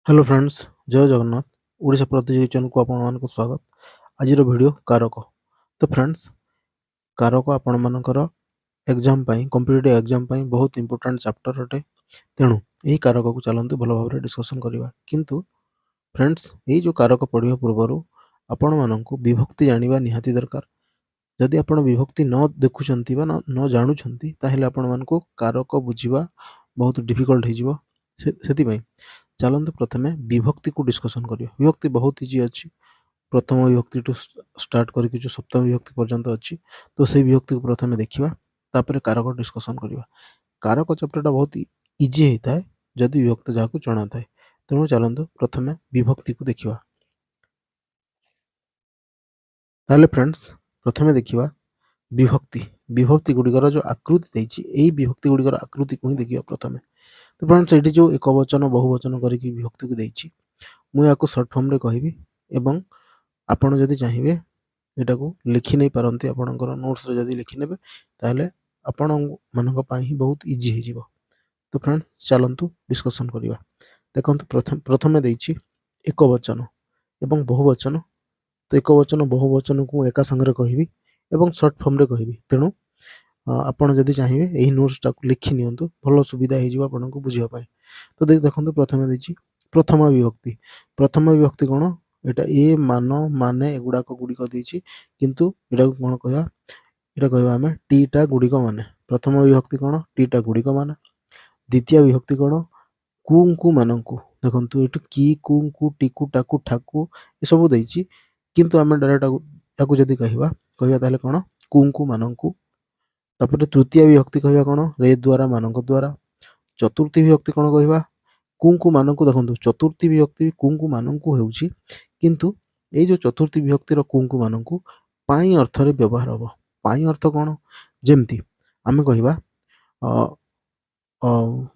Hello friends, जय जगन्नाथ। ओडिशा प्रतियोगी channel को आपको स्वागत। आज वीडियो कारक। तो फ्रेंड्स, कारक आपण मानकर एग्जाम कॉम्पिटिटिव एग्जाम बहुत इंपोर्टेंट चैप्टर अटे। तेणु यही कारक को चलते भल भाव डिस्कसन करवा। किंतु फ्रेंड्स, यही जो कारक पढ़ा पूर्व आपण मानक विभक्ति जाना निहाती दरकार। जदि आपण विभक्ति न देखुं न जानुंट ताहले आपण मानक कारक बुझा बहुत डिफिकल्ट हो। चलते प्रथमे विभक्ति को डिस्कसन करिया। विभक्ति बहुत इजी अच्छी। प्रथम विभक्ति टू स्टार्ट करके जो सप्तम विभक्ति पर्यंत अच्छी, तो से विभक्ति को प्रथमे देखा, तापर कारक डिस्कसन करवा। कारक चैप्टरटा बहुत इजी होता है जदि विभक्ति जहाँ जना थाए। तेणु चलते प्रथमे विभक्ति को देखा। ताहले फ्रेंड्स, प्रथमे देखा विभक्ति। विभक्ति गुड़िकर जो आकृति यही विभक्ति गुड़िकर आकृति को ही देखा प्रथमे। तो फ्रेंड्स, ये जो एक वचन बहुवचन करके विभक्ति को देछि, मु या सर्ट फॉर्म रे कहबी एवं आपण जदि चाहिए एटा को लिखि नहीं पारंती आपणकर नोट्स रे जदि लिखि नेबे ताहले आपण मानक पाई बहुत इजी हो जिवो। तो फ्रेंड्स, चलंतु डिस्कशन करिवा। देखंतु प्रथमे देछि एक वचन एवं बहुवचन। तो एक वचन बहुवचन को एका संगे कहबी एवं सर्ट फॉर्म रे कहबी। तेणु आपण जदि चाहिए यही नोट्सटा को लिखि नियंतु, भल सुविधा हो आपको बुझापी। तो देखो प्रथम देखिए प्रथम विभक्ति। प्रथम विभक्ति कौन? एटा ए मान माने एगुड़ाक गुड़िक देछि, किंतु एटा कौन कहवा? एटा कहवा आमे टीटा गुड़िक माने। प्रथम विभक्ति कौन? टीटा गुड़िक माने। द्वितीय विभक्ति कौन? कु मानकु। देखंतु एटु की कु टिकु टाकु ठाकु ए सब देछि, किंतु आमे डायरेक्ट याकु जदि कहवा ताले कौन? कु मानकु। तापर तृतीय विभक्ति कहवा कौन? रे द्वारा मानक द्वारा। चतुर्थी विभक्ति कौन कहवा? कु मानकु। देखो चतुर्थी विभक्ति कु मानकु होउछि, किंतु ये जो चतुर्थी विभक्तिर कु मानकु पाई अर्थ रे व्यवहार हम। पाई अर्थ कौन? जेमती आमे कहवा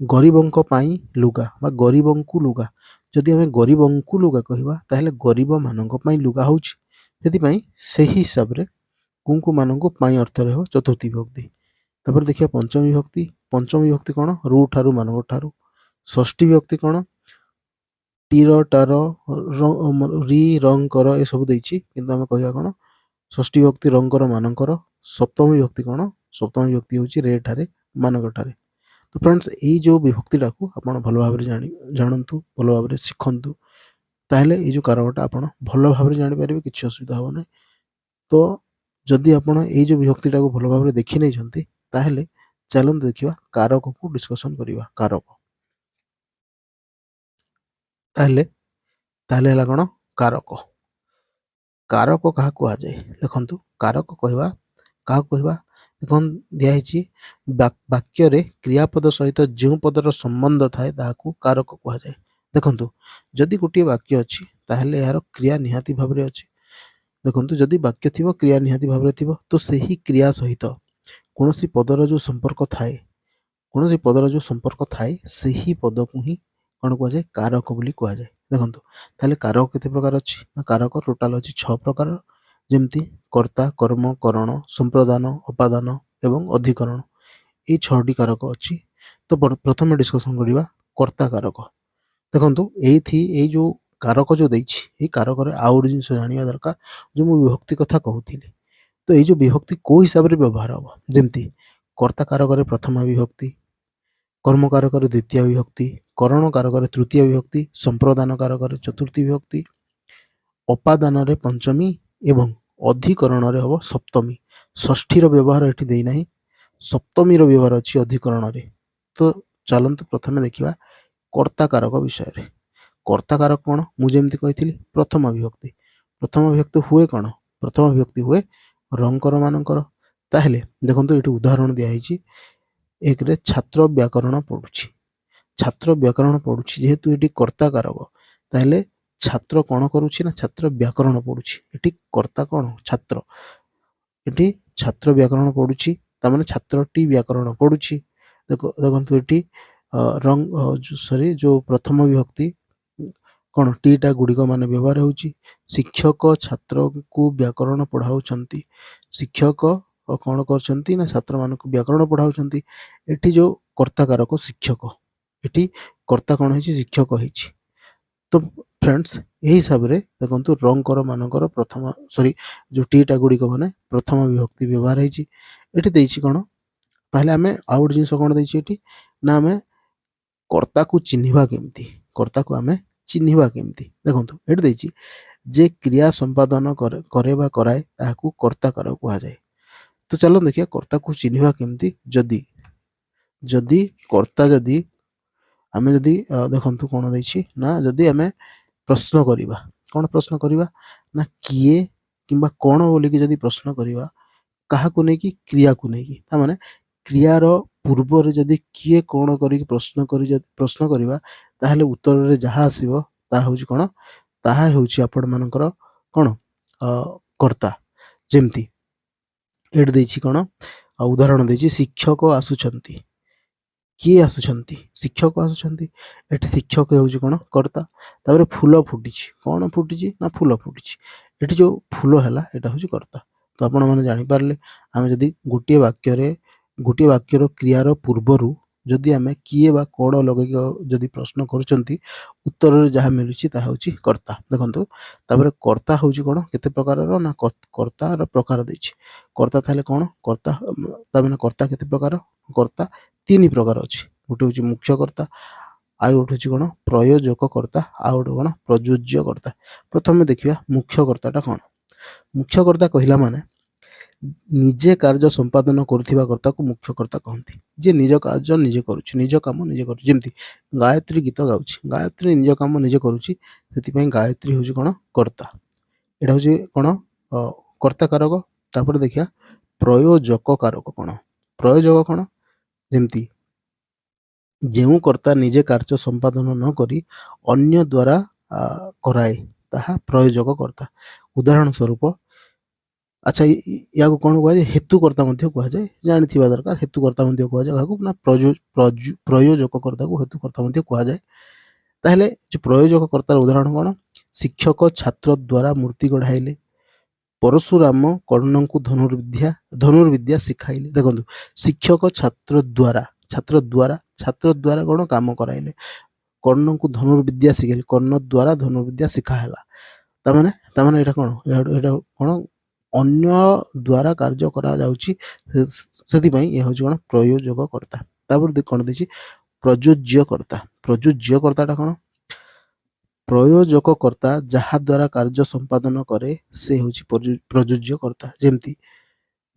गरीबंक पाई लुगा बा गरीबंकु लुगा। जदि आमे गरीबंकु लुगा कहवा ताहले गरीब मानक पाई लुगा होउछि। सेति पई सही हिसाब रे कु मानकु पाई अर्थ रे हो चतुर्थी विभक्ति। तापर देखिए पंचम विभक्ति। पंचम विभक्ति कौन? रु ठारू मानक ठारू। षष्ठी विभक्ति कौन? टीर टार री रंकर ए सब देछि, किंतु आमे कहया कौन? षष्ठी विभक्ति रंकर मानकर। सप्तम विभक्ति कौन? सप्तम विभक्ति होछि रे ठारे मानक ठारे। तो फ्रेंड्स, यही जो विभक्तिटा को आपण भल भाव जानतु, भल भाव शिखंतु, ताहले ये जो कारकटा आपण भल भाव जानि पारिबे, किछि असुविधा हो नै। तो जदि आपण ये जो विभक्तिटा को भल भाव देखि नै छथि ताहले चलन देखिवा कारक को डिस्कशन करिवा। कारक ताहले ताहले हला कोन? कारक। कारक कहा कुआ जाय? देखंतु कारक कहवा कहा कहवा। देखन दिया हिची वाक्य रे क्रियापद सहित जो पदर संबंध थाए ताहाकू कारक कुआ जाय। देखंतु जदि गोटे वाक्य अछि ताहले यार क्रिया निहाती भाव रे अछि। देखंतु जदि वाक्य थिबो क्रिया निहाती भाव रे थिबो, तो सही क्रिया सहित कोनोसी पदर जो संपर्क थाए, कोनोसी पदर जो संपर्क थाए सही पद को ही कौन कुआ जाय? कारक बोली कुआ जाय। देखंतु ताहले कारक केते प्रकार अछि? ना कारक टोटल अछि 6 प्रकार, जेमती कर्ता, कर्म, करण, संप्रदान, अपादान एवं अधिकरण। ये 6टी कारक अछि। तो प्रथम डिस्कशन करिवा कर्ता कारक। देखंतु एई जो कारक जो देछि, ए कारक रे आउट जिंस जानिबा दरकार। जो मु विभक्ति कथा कहूतिली, तो ये जो विभक्ति को हिसाब रे व्यवहार हो, जेमती कर्ता कारक रे प्रथम विभक्ति, कर्म कारक रे द्वितीय विभक्ति, करण कारक रे तृतीय विभक्ति, संप्रदान कारक रे चतुर्थी विभक्ति, अपादान रे पंचमी एवं अधिकरण रे हबो सप्तमी। षष्ठी रो व्यवहार एठी देई नाही, सप्तमी रो व्यवहार अछि अधिकरण रे। तो चलंतु प्रथमे देखिबा कर्ता कारक विषय रे। कर्ता कारक कोन? मु जेमति कहिथिली प्रथम विभक्ति। प्रथम विभक्ति हुए कोन? प्रथम विभक्ति हुए रंकर मानकर। ताहले देखंतु एठी उदाहरण दिया हिची। एक रे छात्र व्याकरण पढुछि। छात्र व्याकरण पढुछि जेहेतु एठी कर्ता कारक, ताहले छात्र कोन करूछि ना छात्र व्याकरण पढुछि। एठी कर्ता कोन? छात्र। एठी छात्र व्याकरण पढुछि, ता माने छात्रटी व्याकरण पढुछि। देखंतु एठी जो प्रथम विभक्ति कोन? टीटा गुड़िक माने व्यवहार होउछि। शिक्षक छात्र को व्याकरण पढ़ाउछंती। शिक्षक कोन करछंती ना छात्र मान को व्याकरण पढ़ाउछंती। एठी जो कर्ता कारक शिक्षक, एठी कर्ता कोन हिची? शिक्षक हिची। तो फ्रेंड्स यही हिसाब रे देखंतु रंकर मानकर प्रथम सॉरी जो टीटा गुडी को माने प्रथम विभक्ति व्यवहार ହେଇଛି एठी ଦେଇଛି कोन ताहले आमे आउट जिंस कोन ଦେଇଛି एठी ना आमे कर्ता को चिन्हिबा केमती कर्ता को आमे चिन्हिबा केमती देखंतु एठी ଦେଇଛି जे क्रिया संपादन करे बा कराए ताहाकू कर्ता कार कुहा जाए तो चलो देखिए कर्ता को चिन्हिबा केमती जदी जदी कर्ता जदी आमे जदी देखंतु कोन ଦେଇଛି ना जदी आमे प्रश्न करिबा कोन प्रश्न करिबा ना किए किंबा कोन बोली कि जदी प्रश्न करिबा काहा को नै कि क्रिया को नै कि ता माने क्रियार पूर्व रे जदी किए कोन करी प्रश्न करी जदी प्रश्न करिबा ताहले उत्तर रे जहा आसीबो ता होउची कोन ताहा होउची आपण मानकर कोन कर्ता जेमती एड ଦେଇଛି कोन उदाहरण ଦେଇଛି शिक्षक आसुछंती किए आसुछंती शिक्षक आसुछंती एठी शिक्षक होउची कोन कर्ता तापर फूल फुटिची कोन फुटिची ना फूल फुटिची एठी जो फूल हैला एटा होउची कर्ता तो आपण माने जानि पारले आमे जदी गोटिए वाक्यर क्रियार पूर्वरु जदि आमे किए बा कोन लगे जदि प्रश्न करूचंती उत्तर रे जहा मिलुची ता होउची कर्ता देखंतु तापर कर्ता होउची कोन केते प्रकार रो ना कर्ता रो प्रकार दैछि कर्ता थाले कोन कर्ता ता माने कर्ता केते प्रकार कर्ता तीन प्रकार अछि गोटे होउची मुख्य कर्ता आ गोटे होउची कोन प्रयोजक कर्ता आ गोटे कोन प्रयोज्य कर्ता प्रथमे देखिबा मुख्य कर्ताटा कोन मुख्य कर्ता कहिला माने निजे कार्य संपादन करुथिबा कर्ता को मुख्य कर्ता कहंती जे निज कार्य निजे करूछि निज काम निजे करू जेमती गायत्री गीत गाउछि गायत्री निज काम निजे करूछि सेति पई गायत्री होउछि कोन कर्ता एटा होउछि कोन कर्ता कारक तापर देखिया प्रयोजक कारक कोन प्रयोजक कोन जेमती जेउ कर्ता निजे कार्य संपादन न करी अन्य द्वारा कराए ताहा प्रयोजक कर्ता उदाहरण स्वरूप अच्छा या को कोन कहै हेतुकर्ता मध्ये कहै जाय जानिथिबा दरकार हेतुकर्ता मध्ये कहै जाय काकू ना प्रयोजक कर्ता को हेतुकर्ता मध्ये कहै जाय ताहले जो प्रयोजक कर्तार उदाहरण कोन शिक्षक छात्र द्वारा मूर्ति गढाइले परशुराम कर्ण को धनुर्विद्या सिखाइले देखंतु शिक्षक छात्र द्वारा कोन काम कराइले कर्ण को धनुर्विद्या सिखाइले कर्ण द्वारा धनुर्विद्या सिखा हला ता माने एटा कोन अन्य द्वारा कार्य करा जाउची सेति पई ये होची कोन प्रयोजक कर्ता तापर कोन देछि प्रयोज्य कर्ताटा कोन प्रयोजक कर्ता जहा द्वारा कार्य संपादन करे से होची प्रयोज्य कर्ता जेमती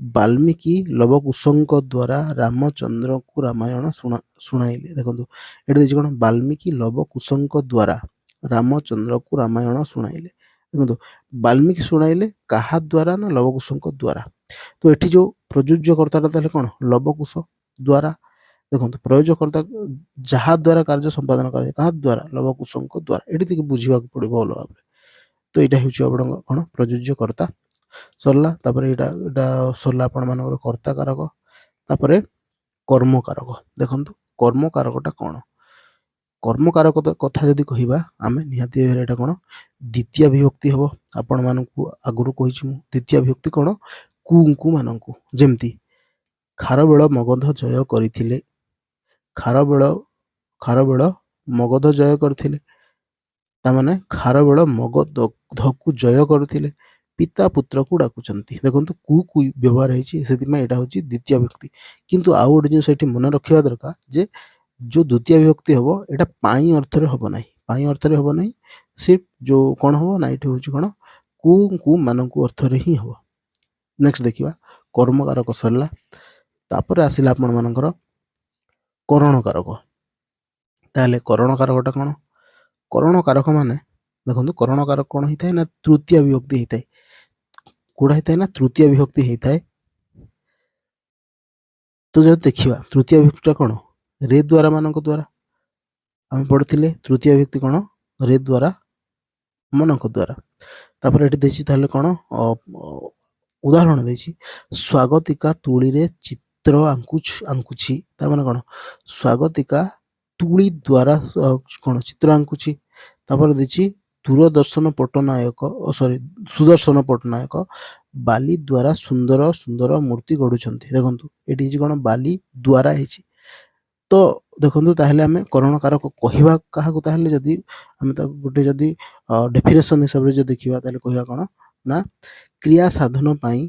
वाल्मीकि लवकुशଙ୍କ द्वारा रामचंद्र को रामायण सुनाइले देखंतु एटा देछि कोन वाल्मीकि लवकुशଙ୍କ द्वारा रामचंद्र को रामायण सुनाइले देखो वाल्मीकि शुणाइले कहा द्वारा ना लवकुशଙ୍କ द्वारा तो एठी जो प्रयोज्य कर्ता ताले कोन लवकुश द्वारा देखो प्रयोज्य कर्ता जहा द्वारा कार्य संपादन करे कहा द्वारा लवकुशଙ୍କ द्वारा एठी तक बुझिबा पड़िबो भलो भाबरे तो एटा होची आपण कोन प्रयोज्य कर्ता सरला तापर एटा सरला आपण मानकर कर्ता कारक तापर कर्म कारक देखंतु कर्म कारकटा कोन कर्म कारक कथा जदि कहिबा आमे निहाती एटा कोन द्वितीय विभक्ति हबो आपण मानकु आगुरु कहिछि मु द्वितीय विभक्ति कोन कुंकु मानकु जेमती खारबेळ मगध जय करिथिले खारबेळ मगध जय करथिले ता माने खारबेळ मगधकु जय करथिले पिता पुत्र को डाकुचंती देखंतु कु व्यवहार हेछि सेति में एटा होछि द्वितीय विभक्ति किंतु आ ओड जे सेठी मन रखिबा दरकार जे जो द्वितीय विभक्ति हबो एटा पाई अर्थ रे हबो नाही सिर्फ जो कोन हबो ना एठी होछि कोन कु मानकु अर्थ रे ही हबो नेक्स्ट देखिबा कर्म कारक सरला तापर आसिला आपण मानकर करण कारक ताले करण कारकटा कोन करण कारक माने देखंतु करण कारक कोन हिताय ना तृतीय विभक्ति हिताय कोडा हिताय ना तृतीय विभक्ति हिताय तो जो देखिबा तृतीय विभक्तिटा कोन रे द्वारा मानक द्वारा हम पढ़थिले तृतीय विभक्ति कोन रे द्वारा मानक द्वारा तापर एठी देछि ताले कोन उदाहरण देछि स्वागतिका तुली रे चित्र आंकुछि ता माने कोन स्वागतिका तुली द्वारा कोन चित्र आंकुछि तापर देछि दूरदर्शन पट्टनायक सुदर्शन पट्टनायक बाली द्वारा सुंदर सुंदर मूर्ति गढुछंती देखंतु एठी कोन बाली द्वारा हेछि ତ ଦେଖନ୍ତୁ ତାହେଲେ ଆମେ କରଣ କାରକ କହିବା କାହାକୁ, ତାହେଲେ ଯଦି ଆମେ ତାକୁ ଗୋଟେ ଯଦି ଡେଫିନେସନ୍ ହିସାବରେ ଯଦି ଦେଖିବା ତାହେଲେ କହିବା କ'ଣ ନା କ୍ରିୟା ସାଧନ ପାଇଁ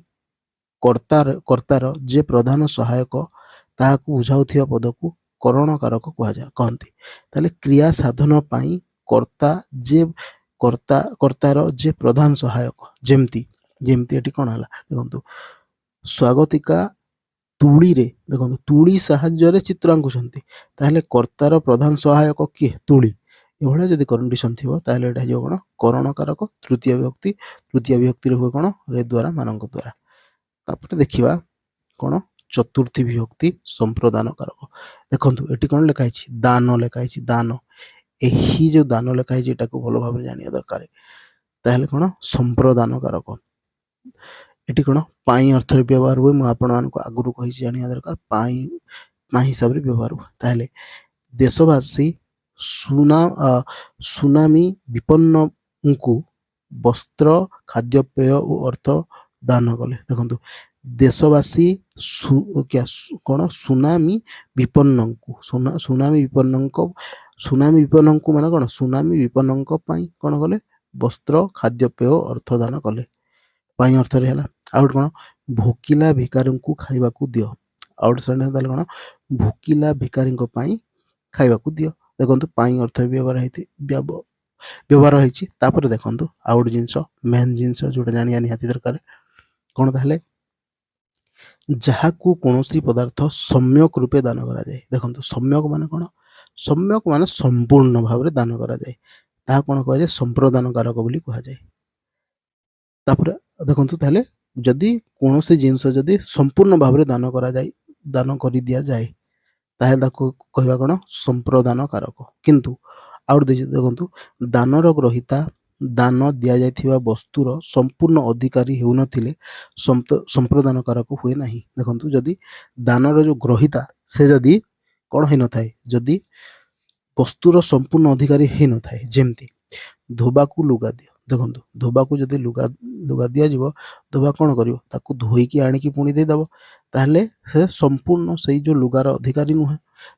କର୍ତ୍ତାର ଯେ ପ୍ରଧାନ ସହାୟକ ତାହାକୁ ବୁଝାଉଥିବା ପଦକୁ କରଣ କାରକ କହନ୍ତି। ତାହେଲେ କ୍ରିୟା ସାଧନ ପାଇଁ କର୍ତ୍ତାର ଯେ ପ୍ରଧାନ ସହାୟକ, ଯେମିତି ଏଠି କ'ଣ ହେଲା ଦେଖନ୍ତୁ, ସ୍ୱାଗତିକା ତୁଳିରେ ଦେଖନ୍ତୁ ତୁଳି ସାହାଯ୍ୟରେ ଚିତ୍ର ଆଙ୍କୁଛନ୍ତି, ତାହେଲେ କର୍ତ୍ତାର ପ୍ରଧାନ ସହାୟକ କିଏ? ତୁଳି। ଏଭଳିଆ ଯଦି କଣ୍ଡିସନ୍ ଥିବ ତାହେଲେ ଏଇଟା ହେଇଯିବ କ'ଣ କରଣ କାରକ। ତୃତୀୟ ବିଭକ୍ତିରେ ହୁଏ କ'ଣ? ରେ ଦ୍ୱାରା ମାନଙ୍କ ଦ୍ୱାରା। ତାପରେ ଦେଖିବା କ'ଣ ଚତୁର୍ଥୀ ବିଭକ୍ତି ସମ୍ପ୍ରଦାନ କାରକ। ଦେଖନ୍ତୁ ଏଠି କ'ଣ ଲେଖା ହେଇଛି? ଦାନ ଲେଖା ହେଇଛି। ଦାନ, ଏହି ଯେଉଁ ଦାନ ଲେଖା ହେଇଛି ଏଟାକୁ ଭଲ ଭାବରେ ଜାଣିବା ଦରକାର। ତାହେଲେ କ'ଣ ସମ୍ପ୍ରଦାନ କାରକ। ଏଠି କ'ଣ ପାଇଁ ଅର୍ଥରେ ବ୍ୟବହାର ହୁଏ, ମୁଁ ଆପଣମାନଙ୍କୁ ଆଗରୁ କହିଛି ଜାଣିବା ଦରକାର। ପାଇଁ ହିସାବରେ ବ୍ୟବହାର ହୁଏ। ତାହେଲେ ଦେଶବାସୀ ସୁନାମୀ ବିପନ୍ନଙ୍କୁ ବସ୍ତ୍ର, ଖାଦ୍ୟପେୟ ଓ ଅର୍ଥ ଦାନ କଲେ। ଦେଖନ୍ତୁ ଦେଶବାସୀ କ'ଣ ସୁନାମୀ ବିପନ୍ନଙ୍କୁ ମାନେ କ'ଣ ସୁନାମୀ ବିପନ୍ନଙ୍କ ପାଇଁ କ'ଣ କଲେ? ବସ୍ତ୍ର, ଖାଦ୍ୟପେୟ, ଅର୍ଥ ଦାନ କଲେ। ପାଇଁ ଅର୍ଥରେ ହେଲା। ଆଉ ଗୋଟେ କ'ଣ ଭୋକିଲା ଭିକାରୀଙ୍କୁ ଖାଇବାକୁ ଦିଅ। ଆଉ ଗୋଟେ ସେଣ୍ଟେନ୍ସ ତାହେଲେ କ'ଣ ଭୋକିଲା ଭିକାରୀଙ୍କ ପାଇଁ ଖାଇବାକୁ ଦିଅ। ଦେଖନ୍ତୁ ପାଇଁ ଅର୍ଥରେ ବ୍ୟବହାର ହେଇଛି। ତାପରେ ଦେଖନ୍ତୁ ଆଉ ଗୋଟେ ଜିନିଷ, ମେନ୍ ଜିନିଷ ଯୋଉଟା ଜାଣିବା ନିହାତି ଦରକାର କ'ଣ, ତାହେଲେ ଯାହାକୁ କୌଣସି ପଦାର୍ଥ ସମ୍ୟକ ରୂପେ ଦାନ କରାଯାଏ। ଦେଖନ୍ତୁ ସମ୍ୟକ ମାନେ କ'ଣ? ସମ୍ୟକ ମାନେ ସମ୍ପୂର୍ଣ୍ଣ ଭାବରେ ଦାନ କରାଯାଏ, ତାହା କ'ଣ କୁହାଯାଏ? ସମ୍ପ୍ରଦାନ କାରକ ବୋଲି କୁହାଯାଏ। ତାପରେ ଦେଖନ୍ତୁ ତାହେଲେ ଯଦି କୌଣସି ଜିନିଷ ଯଦି ସମ୍ପୂର୍ଣ୍ଣ ଭାବରେ ଦାନ କରି ଦିଆଯାଏ ତାହେଲେ ତାକୁ କହିବା କ'ଣ? ସମ୍ପ୍ରଦାନ କାରକ। କିନ୍ତୁ ଆଉ ଗୋଟେ ଦେଖନ୍ତୁ ଦାନର ଗ୍ରହୀତା ଦାନ ଦିଆଯାଇଥିବା ବସ୍ତୁର ସମ୍ପୂର୍ଣ୍ଣ ଅଧିକାରୀ ହେଉନଥିଲେ ସମ୍ପ୍ରଦାନ କାରକ ହୁଏ ନାହିଁ। ଦେଖନ୍ତୁ ଯଦି ଦାନର ଯେଉଁ ଗ୍ରହୀତା ସେ ଯଦି କ'ଣ ହେଇନଥାଏ, ଯଦି ବସ୍ତୁର ସମ୍ପୂର୍ଣ୍ଣ ଅଧିକାରୀ ହେଇନଥାଏ, ଯେମିତି ଧୋବାକୁ ଲୁଗା ଦିଅ। ଦେଖନ୍ତୁ ଧୋବାକୁ ଯଦି ଲୁଗା ଦିଆଯିବ, ଧୋବା କ'ଣ କରିବ? ତାକୁ ଧୋଇକି ଆଣିକି ପୁଣି ଦେଇଦେବ, ତାହେଲେ ସେ ସମ୍ପୂର୍ଣ୍ଣ ସେଇ ଯେଉଁ ଲୁଗାର ଅଧିକାରୀ ନୁହେଁ।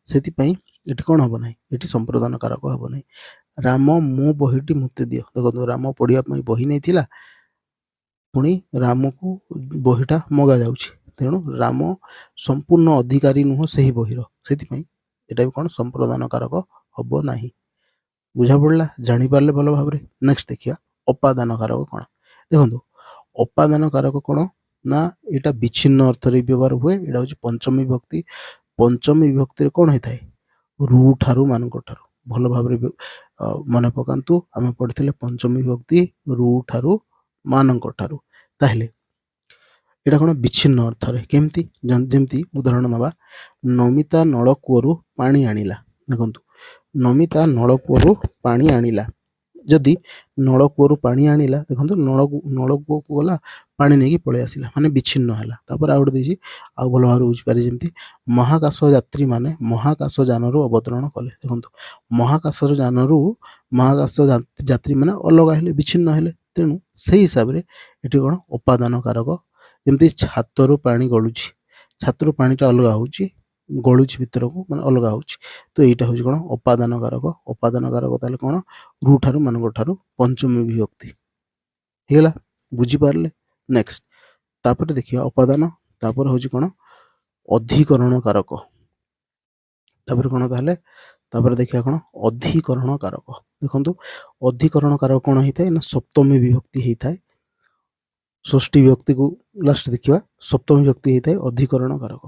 ସେଥିପାଇଁ ଏଠି କ'ଣ ହେବ ନାହିଁ? ଏଠି ସମ୍ପ୍ରଦାନ କାରକ ହେବ ନାହିଁ। ରାମ ମୋ ବହିଟି ମୋତେ ଦିଅ। ଦେଖନ୍ତୁ ରାମ ପଢ଼ିବା ପାଇଁ ବହି ନେଇଥିଲା, ପୁଣି ରାମକୁ ବହିଟା ମଗା ଯାଉଛି, ତେଣୁ ରାମ ସମ୍ପୂର୍ଣ୍ଣ ଅଧିକାରୀ ନୁହଁ ସେହି ବହିର। ସେଥିପାଇଁ ଏଟା ବି କ'ଣ ସମ୍ପ୍ରଦାନ କାରକ ହେବ ନାହିଁ। ବୁଝା ପଡ଼ିଲା? ଜାଣିପାରିଲେ ଭଲ ଭାବରେ। ନେକ୍ସଟ ଦେଖିବା ଅପାଦାନ କାରକ କ'ଣ। ଦେଖନ୍ତୁ ଅପାଦାନ କାରକ କ'ଣ ନା ଏଇଟା ବିଚ୍ଛିନ୍ନ ଅର୍ଥରେ ବ୍ୟବହାର ହୁଏ। ଏଇଟା ହେଉଛି ପଞ୍ଚମୀ ବିଭକ୍ତି। ପଞ୍ଚମୀ ବିଭକ୍ତିରେ କ'ଣ ହେଇଥାଏ? ରୁ ଠାରୁ ମାନଙ୍କ ଠାରୁ। ଭଲ ଭାବରେ ମନେ ପକାନ୍ତୁ, ଆମେ ପଢ଼ିଥିଲେ ପଞ୍ଚମୀ ବିଭକ୍ତି ରୁ ଠାରୁ ମାନଙ୍କ ଠାରୁ। ତାହେଲେ ଏଇଟା କ'ଣ ବିଚ୍ଛିନ୍ନ ଅର୍ଥରେ। କେମିତି? ଯେମିତି ଉଦାହରଣ ନେବା, ନମିତା ନଳକୂଅରୁ ପାଣି ଆଣିଲା। ଦେଖନ୍ତୁ ନମିତା ନଳକୂଅରୁ ପାଣି ଆଣିଲା। ଯଦି ନଳକୂଅରୁ ପାଣି ଆଣିଲା, ଦେଖନ୍ତୁ ନଳକୂଅକୁ ଗଲା, ପାଣି ନେଇକି ପଳେଇ ଆସିଲା, ମାନେ ବିଚ୍ଛିନ୍ନ ହେଲା। ତାପରେ ଆଉ ଗୋଟେ ଦେଇଛି, ଆଉ ଭଲ ଭାବରେ ବୁଝିପାରେ, ଯେମିତି ମହାକାଶ ଯାତ୍ରୀମାନେ ମହାକାଶ ଯାନରୁ ଅବତରଣ କଲେ। ଦେଖନ୍ତୁ ମହାକାଶ ଯାତ୍ରୀମାନେ ଅଲଗା ହେଲେ, ବିଚ୍ଛିନ୍ନ ହେଲେ, ତେଣୁ ସେଇ ହିସାବରେ ଏଠି କ'ଣ ଅପାଦାନ କାରକ। ଯେମିତି ଛାତରୁ ପାଣି ଗଳୁଛି, ଛାତରୁ ପାଣିଟା ଅଲଗା ହେଉଛି, ଗଳୁଛି ଭିତରକୁ, ମାନେ ଅଲଗା ହେଉଛି। ତ ଏଇଟା ହେଉଛି କ'ଣ ଅପାଦାନ କାରକ। ଅପାଦାନ କାରକ ତାହେଲେ କ'ଣ ରୁ ଠାରୁ ମାନଙ୍କ ଠାରୁ ପଞ୍ଚମୀ ବିଭକ୍ତି ହେଇଗଲା। ବୁଝିପାରିଲେ? ନେକ୍ସଟ ତାପରେ ଦେଖିବା ଅପାଦାନ। ତାପରେ ହେଉଛି କ'ଣ ଅଧିକରଣ କାରକ। ତାପରେ କ'ଣ ତାହେଲେ ତାପରେ ଦେଖିବା କ'ଣ ଅଧିକରଣ କାରକ। ଦେଖନ୍ତୁ ଅଧିକରଣ କାରକ କ'ଣ ହେଇଥାଏ ନା ସପ୍ତମୀ ବିଭକ୍ତି ହେଇଥାଏ। ଷଷ୍ଠୀ ବିଭକ୍ତିକୁ ଲାଷ୍ଟ ଦେଖିବା, ସପ୍ତମୀ ବିଭକ୍ତି ହେଇଥାଏ ଅଧିକରଣ କାରକ।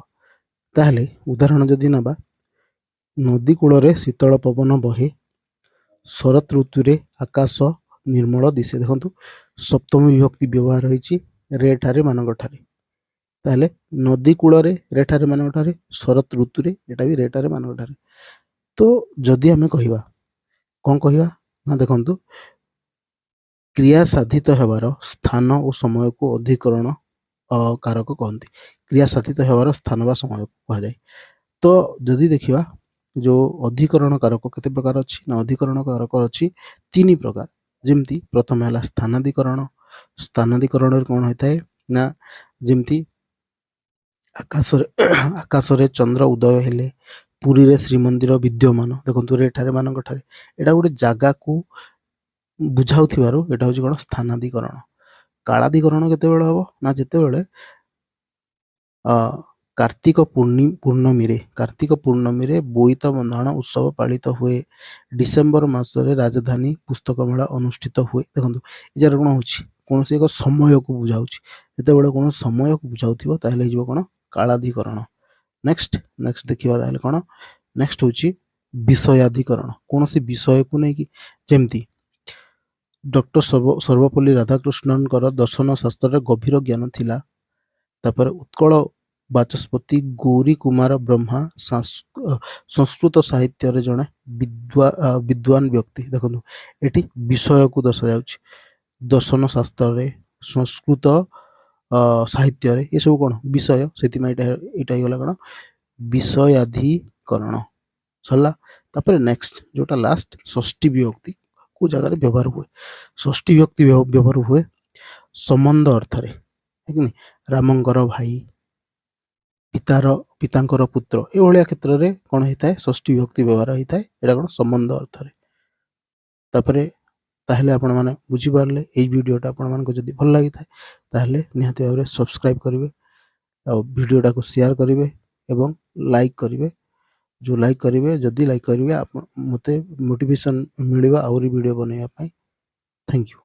ତାହେଲେ ଉଦାହରଣ ଯଦି ନେବା, ନଦୀ କୂଳରେ ଶୀତଳ ପବନ ବହେ, ଶରତ ଋତୁରେ ଆକାଶ ନିର୍ମଳ ଦିଶେ। ଦେଖନ୍ତୁ ସପ୍ତମୀ ବିଭକ୍ତି ବ୍ୟବହାର ହେଇଛି ରେ ଠାରେ ମାନଙ୍କ ଠାରେ। ତାହେଲେ ନଦୀ କୂଳରେ ରେ ଠାରେ ମାନଙ୍କ ଠାରେ, ଶରତ ଋତୁରେ ଏଟା ବି ରେ ଠାରେ ମାନଙ୍କ ଠାରେ। ତ ଯଦି ଆମେ କହିବା କ'ଣ କହିବା ନା ଦେଖନ୍ତୁ କ୍ରିୟା ସାଧିତ ହେବାର ସ୍ଥାନ ଓ ସମୟକୁ ଅଧିକରଣ କାରକ କହନ୍ତି। କ୍ରିୟା ସାଧିତ ହେବାର ସ୍ଥାନ ବା ସମୟକୁ କୁହାଯାଏ। ତ ଯଦି ଦେଖିବା ଯେଉଁ ଅଧିକରଣ କାରକ କେତେ ପ୍ରକାର ଅଛି ନା ଅଧିକରଣ କାରକ ଅଛି 3 ପ୍ରକାର। ଯେମିତି ପ୍ରଥମେ ହେଲା ସ୍ଥାନାଧିକରଣ। ସ୍ଥାନାଧିକରଣରେ କ'ଣ ହୋଇଥାଏ ନା ଯେମିତି ଆକାଶରେ ଚନ୍ଦ୍ର ଉଦୟ ହେଲେ ପୁରୀରେ ଶ୍ରୀମନ୍ଦିର ବିଦ୍ୟମାନ ଦେଖନ୍ତୁ ଏଠାରେ ମାନଙ୍କଠାରେ ଏଇଟା ଗୋଟେ ଜାଗାକୁ ବୁଝାଉଥିବାରୁ ଏଇଟା ହେଉଛି କ'ଣ ସ୍ଥାନାଧିକରଣ। କାଳାଧିକରଣ କେତେବେଳେ ହବ ନା ଯେତେବେଳେ କାର୍ତ୍ତିକ ପୂର୍ଣ୍ଣମୀରେ ବୋଇତ ବନ୍ଦାଣ ଉତ୍ସବ ପାଳିତ ହୁଏ। ଡିସେମ୍ବର ମାସରେ ରାଜଧାନୀ ପୁସ୍ତକ ମେଳା ଅନୁଷ୍ଠିତ ହୁଏ। ଦେଖନ୍ତୁ ଏ ଜାଗାରେ କ'ଣ ହେଉଛି କୌଣସି ଏକ ସମୟକୁ ବୁଝାଉଛି। ଯେତେବେଳେ କୌଣସି ସମୟକୁ ବୁଝାଉଥିବ ତାହେଲେ ହେଇଯିବ କ'ଣ କାଳାଧିକରଣ। ନେକ୍ସଟ ଦେଖିବା ତାହେଲେ କ'ଣ ନେକ୍ସଟ ହେଉଛି ବିଷୟାଧିକରଣ। କୌଣସି ବିଷୟକୁ ନେଇକି ଯେମିତି ଡକ୍ଟର ସର୍ବପଲ୍ଲୀ ରାଧାକୃଷ୍ଣନଙ୍କର ଦର୍ଶନ ଶାସ୍ତ୍ରରେ ଗଭୀର ଜ୍ଞାନ ଥିଲା। ତାପରେ ଉତ୍କଳ ବାଚସ୍ପତି ଗୌରୀ କୁମାର ବ୍ରହ୍ମା ସଂସ୍କୃତ ସାହିତ୍ୟରେ ଜଣେ ବିଦ୍ୱାନ ବ୍ୟକ୍ତି। ଦେଖନ୍ତୁ ଏଠି ବିଷୟକୁ ଦର୍ଶାଯାଉଛି ଦର୍ଶନ ଶାସ୍ତ୍ରରେ ସଂସ୍କୃତ ସାହିତ୍ୟରେ ଏସବୁ କ'ଣ ବିଷୟ, ସେଥିପାଇଁ ଏଇଟା ହେଇଗଲା କ'ଣ ବିଷୟାଧିକରଣ ସରିଲା। ତାପରେ ନେକ୍ସଟ ଯୋଉଟା ଲାଷ୍ଟ ଷଷ୍ଠୀ ବିଭକ୍ତି କେଉଁ ଜାଗାରେ ବ୍ୟବହାର ହୁଏ। ଷଷ୍ଠୀ ବିଭକ୍ତି ବ୍ୟବହାର ହୁଏ ସମ୍ବନ୍ଧ ଅର୍ଥରେ, ରାମଙ୍କର ଭାଇ, ପିତାଙ୍କର ପୁତ୍ର, ଏଭଳିଆ କ୍ଷେତ୍ରରେ କ'ଣ ହେଇଥାଏ ଷଷ୍ଠୀ ବିଭକ୍ତି ବ୍ୟବହାର ହେଇଥାଏ। ଏଇଟା କ'ଣ ସମ୍ବନ୍ଧ ଅର୍ଥରେ। ତାପରେ ତାହେଲେ ଆପଣମାନେ ବୁଝିପାରିଲେ ଏଇ ଭିଡ଼ିଓଟା ଆପଣମାନଙ୍କୁ ଯଦି ଭଲ ଲାଗିଥାଏ ତାହେଲେ ନିହାତି ଭାବରେ ସବସ୍କ୍ରାଇବ୍ କରିବେ, ଆଉ ଭିଡ଼ିଓଟାକୁ ସେୟାର କରିବେ ଏବଂ ଲାଇକ୍ କରିବେ। ଯେଉଁ ଲାଇକ୍ କରିବେ ଯଦି ଲାଇକ୍ କରିବେ ଆପଣ ମୋତେ ମୋଟିଭେସନ୍ ମିଳିବ ଆହୁରି ଭିଡ଼ିଓ ବନେଇବା ପାଇଁ। Thank you.